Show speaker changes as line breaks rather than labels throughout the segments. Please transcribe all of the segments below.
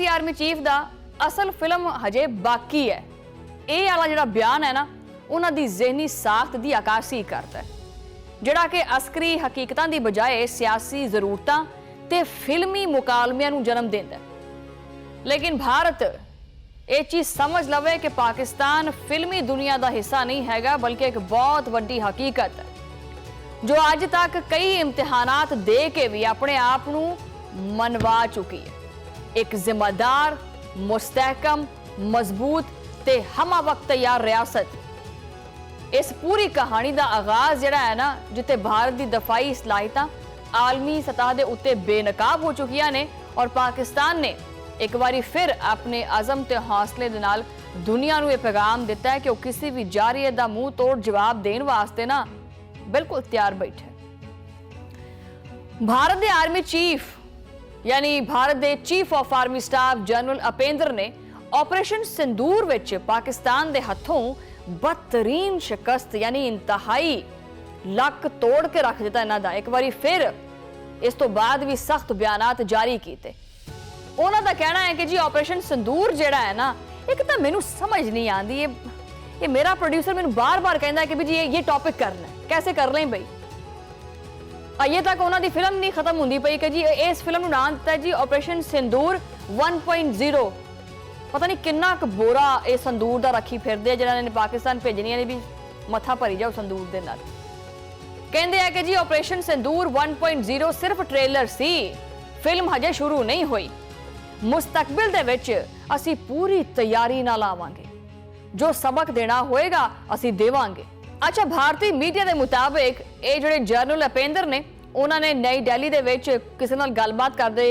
भारतीय army chief का असल फिल्म हजे बाकी है। ये वाला जिहड़ा बयान है ना, उन्हां दी ज़हनी साख्त की अकासी करता है, जिहड़ा कि अस्करी हकीकतां की बजाय सियासी जरूरतां ते फिल्मी मुकालमियां नूं जन्म दिंदा है। लेकिन भारत ये चीज़ समझ लवे कि पाकिस्तान फिल्मी दुनिया का हिस्सा नहीं हैगा, बल्कि एक बहुत वड्डी हकीकत है जो अज तक कई इम्तिहानात दे के भी अपने आप नूं मनवा चुकी है। एक जिम्मेदार, मुस्तहकम, मजबूत ते हमावक्त तैयार रियासत। इस पूरी कहानी का आगाज जिहड़ा है ना, जिथे भारत की दफाई सलाहियतां आलमी सतह के उत्ते बेनकाब हो चुकियां ने और पाकिस्तान ने एक बारी फिर अपने अज़म ते हौसले दे नाल दुनिया नूं यह पैगाम दिता है कि वह किसी भी जारियत का मूँह तोड़ जवाब देने वास्ते ना बिल्कुल तैयार बैठे। भारत के आर्मी चीफ यानी भारत के chief of army staff general Upendra ने ऑपरेशन सिंदूर विच पाकिस्तान के हथों बदतरीन शिकस्त यानी इंतहाई लक तोड़ के रख दिता इन्हां दा। एक बारी फिर इस तो बाद भी सख्त बयानात जारी किए। उन्हां दा कहना है कि जी ऑपरेशन सिंदूर जिहड़ा है ना, एक तो मैनू समझ नहीं आती, ये मेरा प्रोड्यूसर मैनू बार बार कहता है कि भी जी ये टॉपिक करना है, कैसे कर लें भाई। अजे तक उन्होंने फिल्म नहीं खत्म होंदी पई कि जी इस फिल्म का नाम दिता है जी ऑपरेशन सिंदूर 1.0। पता नहीं किन्ना क बोरा ये संदूर का रखी फिरदे जिन्होंने पाकिस्तान भेजनिया ने भी मथा भरी जाओ संदूर के नाल। कहते हैं कि जी ऑपरेशन सिंदूर 1.0 सिर्फ ट्रेलर सी, फिल्म हजे शुरू नहीं हुई। मुस्तकबिल दे विच असी पूरी तैयारी नाल आवांगे, जो सबक देना होएगा असी देवांगे। अच्छा, भारतीय मीडिया के मुताबिक ये जो जनरल उपेंद्र ने उन्होंने नई दिल्ली दे विच किसी नाल गलबात करते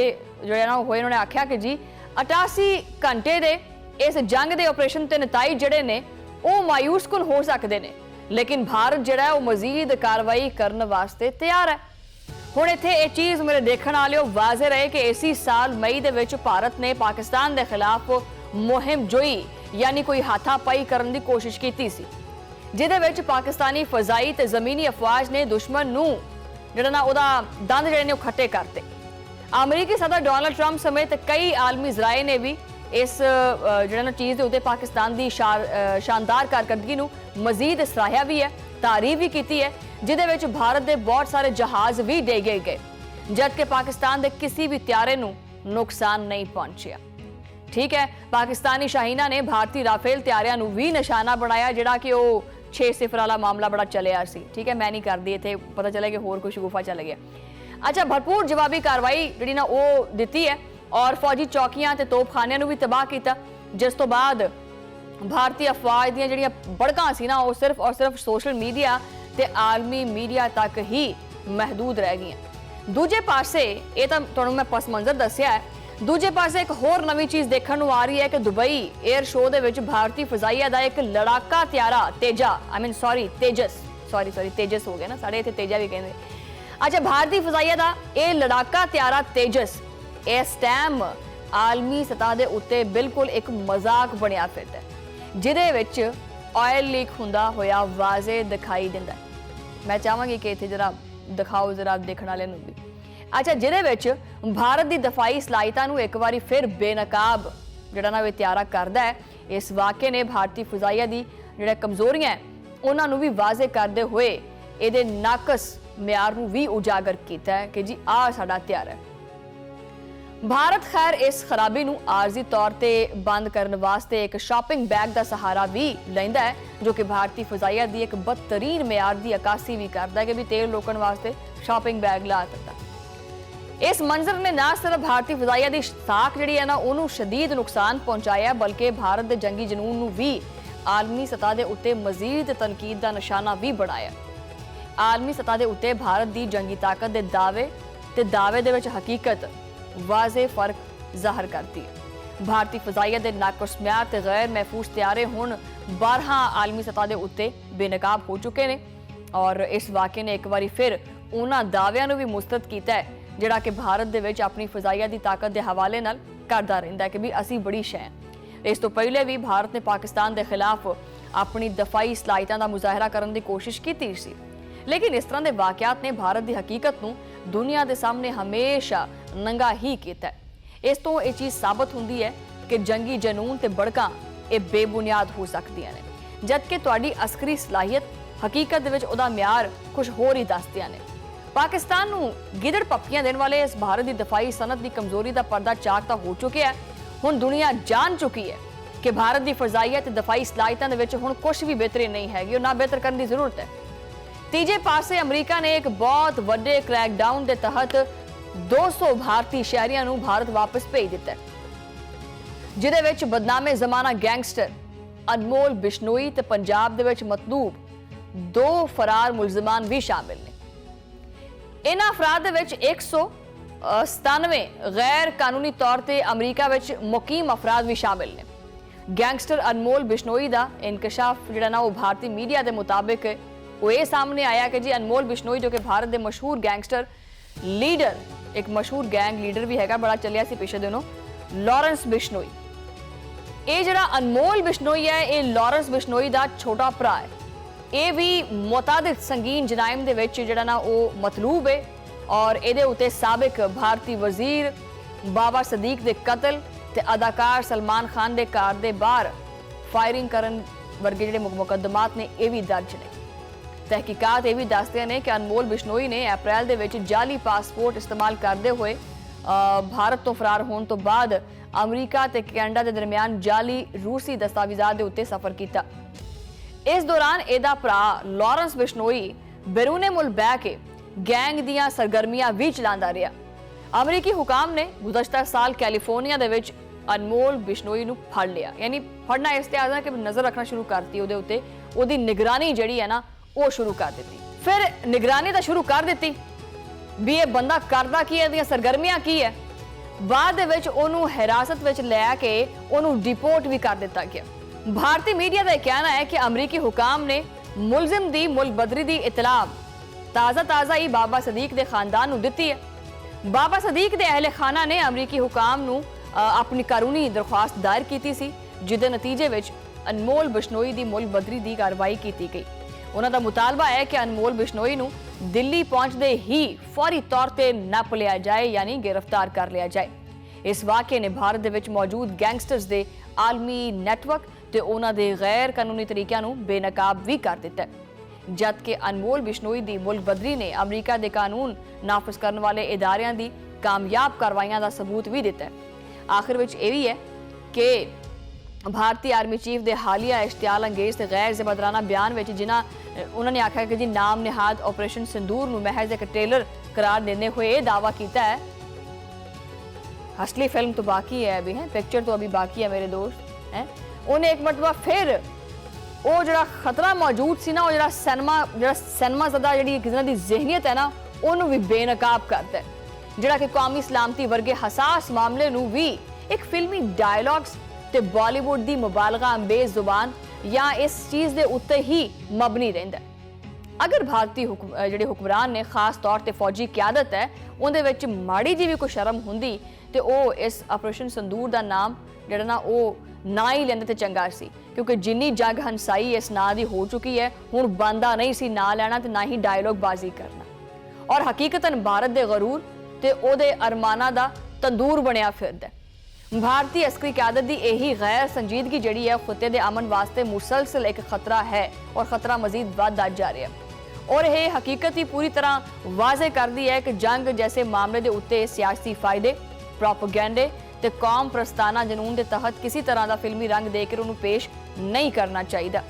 जो होए, उन्होंने आख्या कि जी 88 घंटे दे इस जंग के ऑपरेशन के नताइज जिहड़े ने वो मायूस कुन हो सकते हैं, लेकिन भारत जिहड़ा है वो मजीद कार्रवाई करने वास्ते तैयार है। हुण इत्थे ये चीज़ मेरे देखण वालिओ वाज़े रहे कि इसी साल मई दे विच भारत ने पाकिस्तान के खिलाफ मुहिम जोई यानी कोई हाथापाई करने की कोशिश की सी, जिहदे विच पाकिस्तानी फजाई ते ज़मीनी अफवाज ने दुश्मन नूं जिहड़ा ना उहदा दंद जिहड़े ने खट्टे करते। अमरीकी सदर डोनाल्ड ट्रंप समेत कई आलमी ज़राए ने भी इस जिहड़ा ना चीज़ दे उत्ते पाकिस्तान की शानदार कारकर्दगी नूं मजीद सराहिया भी है, तारीफ भी की है, जिहदे विच भारत के बहुत सारे जहाज़ भी डेगे गए, जबकि पाकिस्तान के किसी भी त्यारे नूं नुकसान नहीं पहुंचिया। ठीक है, पाकिस्तानी शाहीना ने भारतीय राफेल त्यारियां नूं भी निशाना बनाया, जिहड़ा कि वो 6-0 वाला मामला बड़ा चलिया सी। ठीक है, मैं नहीं कर दी थे, पता चला कि होर कोई शगुफा चल गया। अच्छा, भरपूर जवाबी कार्रवाई जिहड़ी ना वो दिती है और फौजी चौकियां ते तोपखानियां नूं भी तबाह किया, जिस तो बाद भारतीय अफवाज दी जिहड़ियां भड़कां सी ना वो सिर्फ और सिर्फ सोशल मीडिया ते आलमी मीडिया तक ही महदूद रह गई। दूजे पासे ये तो तुहानूं मैं पस मंजर दस्सिया है, दूजे पासे एक होर नवी चीज़ देखने को आ रही है कि दुबई एयर शो दे विच भारतीय फजाइया का एक लड़ाका त्यारा तेजस हो गया ना, साढ़े इत्थे तेजा भी कहते। अच्छा, भारतीय फजाइया का यह लड़ाका त्यारा तेजस इस टाइम आलमी सतह के उत्ते बिल्कुल एक मजाक बनया फिरदा है, जिहदे विच ऑयल लीक हुंदा होया वाजे दिखाई दिंदा है। मैं चाहांगी कि इत्थे जरा दिखाओ जरा देखने वाले नूं भी। अच्छा, जिहदे विच भारत की दफाई सलाहियतां नूं एक बारी फिर बेनकाब जिहड़ा ना त्यारा करदा है। इस वाक़े ने भारतीय फजाइया की जिहड़ियां कमजोरियां उन्हां नूं भी वाजे करदे होए इहदे नाकस म्यार नूं भी उजागर कीता है कि जी आ साडा त्यारा है। भारत खैर इस खराबी नूं आरजी तौर पर बंद करने वास्ते एक शॉपिंग बैग का सहारा भी लैंदा है, जो कि भारतीय फजाइया की एक बदतरीन म्यार की अकासी भी करता है कि भी तेल रोकण वास्ते शॉपिंग बैग ला दिता। इस मंजर ने न सिर्फ भारतीय फजाइया की साख जिहड़ी है ना उन्होंने शदीद नुकसान पहुंचाया, बल्कि भारत के जंगी जनून नूं भी आलमी सतह के उत्ते मजीद तनकीद का निशाना भी बनाया। आलमी सतह के उत्ते भारत की जंगी ताकत के दावे ते दावे दे विच हकीकत वाजे फर्क जाहिर करती है। भारतीय फजाइया के नाकस म्यार ते गैर महफूज त्यारे हुण 12 आलमी सतह के उत्ते बेनकाब हो चुके हैं और इस वाक़े ने एक बार फिर उन्हां दावियां नूं भी मुस्तरद किया है जिहड़ा कि भारत दे विच अपनी फजाइया की ताकत के हवाले नाल करदा रहिंदा है कि भी असी बड़ी शै। इस तो पहले भी भारत ने पाकिस्तान के खिलाफ अपनी दफाई सलाहियतां दा मुजाहरा करने की कोशिश की सी, लेकिन इस तरह के वाकयात ने भारत की हकीकत नूं दुनिया के सामने हमेशा नंगा ही किया। ਇਸ ਤੋਂ ਇਹ ਚੀਜ਼ ਸਾਬਤ ਹੁੰਦੀ ਹੈ ਕਿ ਜੰਗੀ ਜਨੂਨ ਤੇ ਬੜਕਾਂ ਇਹ ਬੇਬੁਨਿਆਦ ਹੋ ਸਕਦੀਆਂ ਨੇ, ਜਦਕਿ ਤੁਹਾਡੀ ਅਸਕਰੀ ਸਲਾਹੀਅਤ ਹਕੀਕਤ ਦੇ ਵਿੱਚ ਉਹਦਾ ਮਿਆਰ ਕੁਝ ਹੋਰ ਹੀ ਦੱਸਦੀਆਂ ਨੇ। ਪਾਕਿਸਤਾਨ ਨੂੰ ਗਿੱਦੜ ਪੱਪੀਆਂ ਦੇਣ ਵਾਲੇ ਇਸ ਭਾਰਤ ਦੀ ਦਫਾਈ ਸਨਅਤ ਦੀ ਕਮਜ਼ੋਰੀ ਦਾ ਪਰਦਾ ਚਾਕ ਤਾਂ ਹੋ ਚੁੱਕਿਆ ਹੈ। ਹੁਣ ਦੁਨੀਆ ਜਾਣ ਚੁੱਕੀ ਹੈ ਕਿ ਭਾਰਤ ਦੀ ਫਜ਼ਾਈਆ ਤੇ ਦਫਾਈ ਸਲਾਹੀਅਤਾਂ ਦੇ ਵਿੱਚ ਹੁਣ ਕੁਝ ਵੀ ਬਿਹਤਰੀ ਨਹੀਂ ਹੈਗੀ, ਉਹ ਨਾ ਬਿਹਤਰ ਕਰਨ ਦੀ ਜ਼ਰੂਰਤ ਹੈ। ਤੀਜੇ ਪਾਸੇ ਅਮਰੀਕਾ ਨੇ ਇੱਕ ਬਹੁਤ ਵੱਡੇ ਕ੍ਰੈਕਡਾਊਨ ਦੇ ਤਹਿਤ 200 ਭਾਰਤੀ ਸ਼ਹਿਰੀਆਂ ਨੂੰ ਭਾਰਤ ਵਾਪਸ ਭੇਜ ਦਿੱਤਾ ਹੈ, ਜਿਹਦੇ ਵਿੱਚ ਬਦਨਾਮੇ ਜ਼ਮਾਨਾ ਗੈਂਗਸਟਰ ਅਨਮੋਲ ਬਿਸ਼ਨੋਈ ਤੇ ਪੰਜਾਬ ਦੇ ਵਿੱਚ ਮਤਲੂਬ 2 ਫਰਾਰ ਮੁਲਜ਼ਮਾਨ ਵੀ ਸ਼ਾਮਿਲ ਨੇ। ਇਹਨਾਂ ਅਫਰਾਦ ਦੇ ਵਿੱਚ 197 ਗੈਰ ਕਾਨੂੰਨੀ ਤੌਰ ਤੇ ਅਮਰੀਕਾ ਵਿੱਚ ਮੁਕੀਮ ਅਫਰਾਦ ਵੀ ਸ਼ਾਮਿਲ ਨੇ। ਗੈਂਗਸਟਰ ਅਨਮੋਲ ਬਿਸ਼ਨੋਈ ਦਾ ਇਨਕਸ਼ਾਫ ਜਿਹੜਾ ਨਾ ਉਹ ਭਾਰਤੀ ਮੀਡੀਆ ਦੇ ਮੁਤਾਬਿਕ ਉਹ ਇਹ ਸਾਹਮਣੇ ਆਇਆ ਕਿ ਜੀ ਅਨਮੋਲ ਬਿਸ਼ਨੋਈ ਜੋ ਕਿ ਭਾਰਤ ਦੇ ਮਸ਼ਹੂਰ ਗੈਂਗਸਟਰ ਲੀਡਰ, ਇੱਕ ਮਸ਼ਹੂਰ ਗੈਂਗ ਲੀਡਰ ਵੀ ਹੈਗਾ, ਬੜਾ ਚੱਲਿਆ ਸੀ ਪਿਛਲੇ ਦਿਨੋਂ, ਲਾਰੈਂਸ ਬਿਸ਼ਨੋਈ। ਇਹ ਜਿਹੜਾ ਅਨਮੋਲ ਬਿਸ਼ਨੋਈ ਹੈ ਇਹ ਲਾਰੈਂਸ ਬਿਸ਼ਨੋਈ ਦਾ ਛੋਟਾ ਭਰਾ ਹੈ। ਇਹ ਵੀ ਮੁਤਾਦਿਦ ਸੰਗੀਨ ਜਰਾਇਮ ਦੇ ਵਿੱਚ ਜਿਹੜਾ ਨਾ ਉਹ ਮਤਲੂਬ ਹੈ ਔਰ ਇਹਦੇ ਉੱਤੇ ਸਾਬਕ ਭਾਰਤੀ ਵਜ਼ੀਰ ਬਾਬਾ ਸਦੀਕ ਦੇ ਕਤਲ ਤੇ ਅਦਾਕਾਰ ਸਲਮਾਨ ਖਾਨ ਦੇ ਘਰ ਦੇ ਬਾਹਰ ਫਾਇਰਿੰਗ ਕਰਨ ਵਰਗੇ ਜਿਹੜੇ ਮੁਕੱਦਮਾਤ ਨੇ ਇਹ ਵੀ ਦਰਜ ਨੇ। ਤਹਿਕੀਕਾਤ ਇਹ ਵੀ ਦੱਸਦੇ ਨੇ ਕਿ ਅਨਮੋਲ ਬਿਸ਼ਨੋਈ ਨੇ ਅਪ੍ਰੈਲ ਦੇ ਵਿੱਚ ਜਾਲੀ ਪਾਸਪੋਰਟ ਇਸਤੇਮਾਲ ਕਰਦੇ ਹੋਏ ਭਾਰਤ ਤੋਂ ਫਰਾਰ ਹੋਣ ਤੋਂ ਬਾਅਦ ਅਮਰੀਕਾ ਤੇ ਕੈਨੇਡਾ ਦੇ ਦਰਮਿਆਨ ਜਾਲੀ ਰੂਸੀ ਦਸਤਾਵੇਜ਼ਾਂ ਦੇ ਉੱਤੇ ਸਫ਼ਰ ਕੀਤਾ। ਇਸ ਦੌਰਾਨ ਇਹਦਾ ਭਰਾ ਲਾਰੈਂਸ ਬਿਸ਼ਨੋਈ ਬੈਰੂਨੇ ਮੁਲਕ ਬਹਿ ਕੇ ਗੈਂਗ ਦੀਆਂ ਸਰਗਰਮੀਆਂ ਵੀ ਚਲਾਉਂਦਾ ਰਿਹਾ। ਅਮਰੀਕੀ ਹੁਕਾਮ ਨੇ ਗੁਜ਼ਸ਼ਤਾ ਸਾਲ ਕੈਲੀਫੋਰਨੀਆ ਦੇ ਵਿੱਚ ਅਨਮੋਲ ਬਿਸ਼ਨੋਈ ਨੂੰ ਫੜ ਲਿਆ, ਯਾਨੀ ਫੜਨਾ ਇਸ ਤੇ ਆਇਆ ਕਿ ਨਜ਼ਰ ਰੱਖਣਾ ਸ਼ੁਰੂ ਕਰਤੀ ਉਹਦੇ ਉੱਤੇ, ਉਹਦੀ ਨਿਗਰਾਨੀ ਜਿਹੜੀ ਹੈ ਨਾ ਉਹ ਸ਼ੁਰੂ ਕਰ ਦਿੱਤੀ। ਫਿਰ ਨਿਗਰਾਨੀ ਤਾਂ ਸ਼ੁਰੂ ਕਰ ਦਿੱਤੀ ਵੀ ਇਹ ਬੰਦਾ ਕਰਦਾ ਕੀ ਹੈ, ਇਹਦੀਆਂ ਸਰਗਰਮੀਆਂ ਕੀ ਹੈ। ਬਾਅਦ ਦੇ ਵਿੱਚ ਉਹਨੂੰ ਹਿਰਾਸਤ ਵਿੱਚ ਲੈ ਕੇ ਉਹਨੂੰ ਡਿਪੋਰਟ ਵੀ ਕਰ ਦਿੱਤਾ ਗਿਆ। ਭਾਰਤੀ ਮੀਡੀਆ ਦਾ ਇਹ ਕਹਿਣਾ ਹੈ ਕਿ ਅਮਰੀਕੀ ਹੁਕਾਮ ਨੇ ਮੁਲਜ਼ਮ ਦੀ ਮੁਲਬਦਰੀ ਦੀ ਇਤਲਾਹ ਤਾਜ਼ਾ ਹੀ ਬਾਬਾ ਸਦੀਕ ਦੇ ਖਾਨਦਾਨ ਨੂੰ ਦਿੱਤੀ ਹੈ। ਬਾਬਾ ਸਦੀਕ ਦੇ ਅਹਿਲੇ ਖਾਨਾ ਨੇ ਅਮਰੀਕੀ ਹੁਕਾਮ ਨੂੰ ਆਪਣੀ ਕਾਨੂੰਨੀ ਦਰਖਾਸਤ ਦਾਇਰ ਕੀਤੀ ਸੀ, ਜਿਹਦੇ ਨਤੀਜੇ ਵਿੱਚ ਅਨਮੋਲ ਬਿਸ਼ਨੋਈ ਦੀ ਮੁਲਬਦਰੀ ਦੀ ਕਾਰਵਾਈ ਕੀਤੀ ਗਈ। ਉਹਨਾਂ ਦਾ ਮੁਤਾਲਬਾ ਹੈ ਕਿ ਅਨਮੋਲ ਬਿਸ਼ਨੋਈ ਨੂੰ ਦਿੱਲੀ ਪਹੁੰਚਦੇ ਹੀ ਫੌਰੀ ਤੌਰ ਤੇ ਨੱਪ ਲਿਆ ਜਾਏ, ਯਾਨੀ ਗ੍ਰਿਫਤਾਰ ਕਰ ਲਿਆ ਜਾਏ। ਇਸ ਵਾਕਿਏ ਨੇ ਭਾਰਤ ਦੇ ਵਿੱਚ ਮੌਜੂਦ ਗੈਂਗਸਟਰਸ ਦੇ ਆਲਮੀ ਨੈਟਵਰਕ ਤੇ ਉਹਨਾਂ ਦੇ ਗੈਰ ਕਾਨੂੰਨੀ ਤਰੀਕਿਆਂ ਨੂੰ ਬੇਨਕਾਬ ਵੀ ਕਰ ਦਿੱਤਾ ਹੈ, ਜਦਕਿ ਅਨਮੋਲ ਬਿਸ਼ਨੋਈ ਦੀ ਮੁਲਬਦਰੀ ਨੇ ਅਮਰੀਕਾ ਦੇ ਕਾਨੂੰਨ ਨਾਫਜ਼ ਕਰਨ ਵਾਲੇ ਇਦਾਰਿਆਂ ਦੀ ਕਾਮਯਾਬ ਕਾਰਵਾਈਆਂ ਦਾ ਸਬੂਤ ਵੀ ਦਿੱਤਾ ਹੈ। ਆਖਿਰ ਵਿੱਚ ਇਹ ਵੀ ਹੈ ਕਿ ਭਾਰਤੀ ਆਰਮੀ ਚੀਫ ਦੇ ਹਾਲੀਆ ਇਸ਼ਤਿਆਲ ਅੰਗੇਜ਼ ਤੇ ਗੈਰ ਜ਼ਿੰਮੇਦਾਰਾਨਾ ਬਿਆਨ ਵਿੱਚ ਜਿਨ੍ਹਾਂ ਉਹਨਾਂ ਨੇ ਆਖਿਆ ਕਿ ਜੀ ਨਾਮ ਨਿਹਾਦ ਆਪਰੇਸ਼ਨ ਸਿੰਦੂਰ ਨੂੰ ਮਹਿਜ਼ ਇੱਕ ਟ੍ਰੇਲਰ ਕਰਾਰ ਦਿੰਦੇ ਹੋਏ ਇਹ ਦਾਅਵਾ ਕੀਤਾ ਹੈ, असली फिल्म तो बाकी है अभी, है पिक्चर तो अभी बाकी है मेरे दोस्त, है उन्हें एक मरतबा फिर वो जरा खतरा मौजूद सी ना, वो जरा सिनेमा ज़दा जी किसी की जहनीत है ना उन्होंने भी बेनकाब करता है, जरा कि कौमी सलामती वर्गे हसास मामले नूं भी एक फिल्मी डायलॉग्स ते बॉलीवुड की मुबालगा अंबेज जुबान या इस चीज़ के उत्ते ही मबनी रहिंदा। अगर भारतीय ਜਿਹੜੇ ਹੁਕਮਰਾਨ ਨੇ ਖਾਸ ਤੌਰ ਤੇ ਫੌਜੀ ਕਿਆਦਤ ਹੈ ਉਹਦੇ ਵਿੱਚ ਮਾੜੀ ਜੀ ਵੀ ਕੋਈ ਸ਼ਰਮ ਹੁੰਦੀ ਤੇ ਉਹ ਇਸ ਆਪਰੇਸ਼ਨ ਸੰਦੂਰ ਦਾ ਨਾਮ ਜਿਹੜਾ ਨਾ ਉਹ ਨਾ ਹੀ ਲੈਂਦੇ ਤੇ ਚੰਗਾ ਸੀ, ਕਿਉਂਕਿ ਜਿੰਨੀ ਜੰਗ ਹੰਸਾਈ ਇਸ ਨਾਂ ਦੀ ਹੋ ਚੁੱਕੀ ਹੈ ਹੁਣ ਬੰਦਾ ਨਹੀਂ ਸੀ ਨਾ ਲੈਣਾ ਤੇ ਨਾ ਹੀ ਡਾਇਲੌਗ ਬਾਜ਼ੀ ਕਰਨਾ, ਔਰ ਹਕੀਕਤਨ ਭਾਰਤ ਦੇ ਗਰੂਰ ਤੇ ਉਹਦੇ ਅਰਮਾਨਾਂ ਦਾ ਤੰਦੂਰ ਬਣਿਆ ਫਿਰਦਾ। भारतीय अस्करी क्यादत की यही गैर संजीदगी जिहड़ी है खुते दे अमन वास्ते मुसलसल एक खतरा है और खतरा मजीद बढ़ता जा रहा है, और यह हकीकत ही पूरी तरह वाजे करती है कि जंग जैसे मामले के उत्ते सियासी फायदे प्रोपोगेंडे ते कौम प्रस्ताना जनून के तहत किसी तरह का फिल्मी रंग देकर उन्हें पेश नहीं करना चाहिए।